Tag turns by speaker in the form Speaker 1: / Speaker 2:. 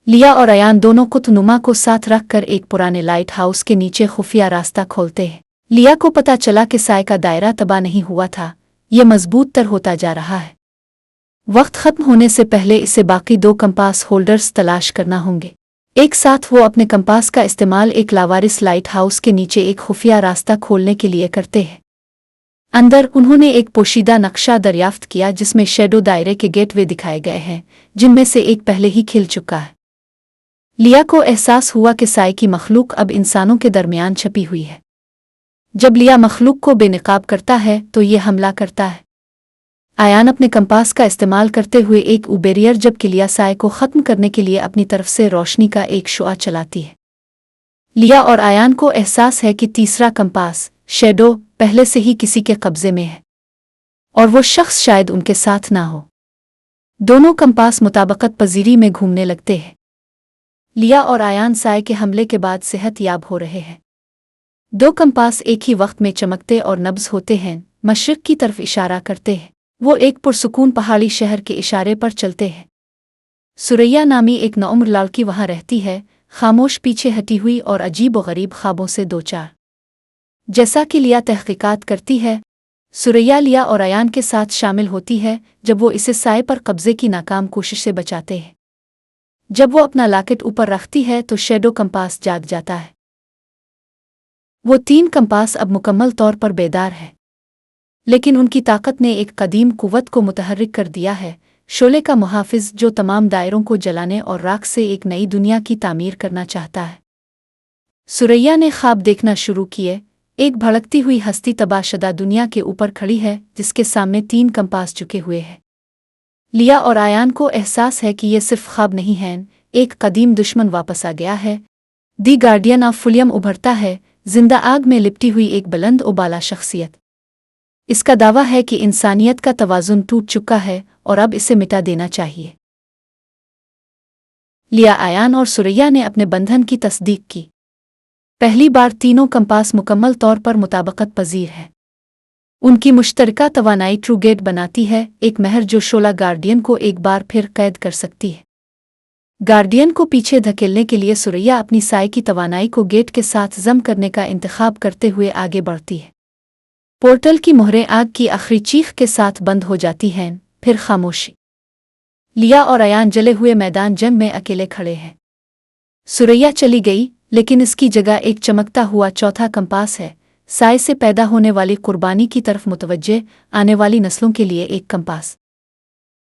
Speaker 1: लिया और अयान दोनों कुतनुमा को साथ रखकर एक पुराने लाइट हाउस के नीचे खुफिया रास्ता खोलते हैं। लिया को पता चला कि साय का दायरा तबाह नहीं हुआ था, ये मजबूत तर होता जा रहा है। वक्त खत्म होने से पहले इसे बाकी 2 कंपास होल्डर्स तलाश करना होंगे। एक साथ वो अपने कंपास का इस्तेमाल एक लावारिस लाइट हाउस के नीचे एक खुफिया रास्ता खोलने के लिए करते हैं। अंदर उन्होंने एक पोशीदा नक्शा दरियाफ्त किया जिसमें शैडो दायरे के गेटवे दिखाए गए हैं, जिनमें से एक पहले ही खिल चुका है। लिया को एहसास हुआ कि साय की मखलूक अब इंसानों के दरमियान छपी हुई है। जब लिया मखलूक को बेनकाब करता है तो ये हमला करता है। अयान अपने कंपास का इस्तेमाल करते हुए एक उबेरियर जबकि लिया साय को ख़त्म करने के लिए अपनी तरफ से रोशनी का एक शुआ चलाती है। लिया और अयान को एहसास है कि तीसरा कंपास शैडो पहले से ही किसी के कब्जे में है और वो शख्स शायद उनके साथ ना हो। दोनों कंपास मुताबकत पजीरी में घूमने लगते हैं। लिया और अयान साय के हमले के बाद सेहत याब हो रहे हैं। 2 कंपास एक ही वक्त में चमकते और नब्ज होते हैं, मशरिक की तरफ इशारा करते हैं। वो एक पुरसुकून पहाड़ी शहर के इशारे पर चलते हैं। सुरैया नामी एक नौउम्र लड़की वहाँ रहती है, खामोश, पीछे हटी हुई और अजीब व गरीब ख्वाबों से 2-4। जैसा कि लिया तहकीकात करती है, सुरैया लिया और अयान के साथ शामिल होती है जब वो इसे साय पर कब्जे की नाकाम कोशिश से बचाते हैं। जब वो अपना लॉकेट ऊपर रखती है तो शैडो कंपास जाग जाता है। वो 3 कंपास अब मुकम्मल तौर पर बेदार है, लेकिन उनकी ताकत ने एक कदीम कुव्वत को मुतहर्रिक कर दिया है, शोले का मुहाफिज जो तमाम दायरों को जलाने और राख से एक नई दुनिया की तामीर करना चाहता है। सुरैया ने ख्वाब देखना शुरू किए। एक भड़कती हुई हस्ती तबाहशुदा दुनिया के ऊपर खड़ी है जिसके सामने 3 कंपास झुके हुए हैं। लिया और अयान को एहसास है कि ये सिर्फ ख्वाब नहीं है, एक कदीम दुश्मन वापस आ गया है। दी गार्डियन ऑफ फुलियम उभरता है, जिंदा आग में लिपटी हुई एक बुलंद उबाला शख्सियत। इसका दावा है कि इंसानियत का तवाज़ुन टूट चुका है और अब इसे मिटा देना चाहिए। लिया, अयान और सुरैया ने अपने बंधन की तस्दीक की। पहली बार तीनों कंपास मुकम्मल तौर पर मुताबकत पजीर है। उनकी मुश्तरका तवानाई ट्रू गेट बनाती है, एक महर जो शोला गार्डियन को एक बार फिर कैद कर सकती है। गार्डियन को पीछे धकेलने के लिए सुरैया अपनी साय की तवानाई को गेट के साथ जम करने का इंतखाब करते हुए आगे बढ़ती है। पोर्टल की मोहरें आग की आखिरी चीख के साथ बंद हो जाती हैं, फिर खामोशी। लिया और अयान जले हुए मैदान जंग में अकेले खड़े हैं। सुरैया चली गई, लेकिन इसकी जगह एक चमकता हुआ चौथा कंपास है, साय से पैदा होने वाली कुर्बानी की तरफ मुतवज्जे आने वाली नस्लों के लिए एक कंपास।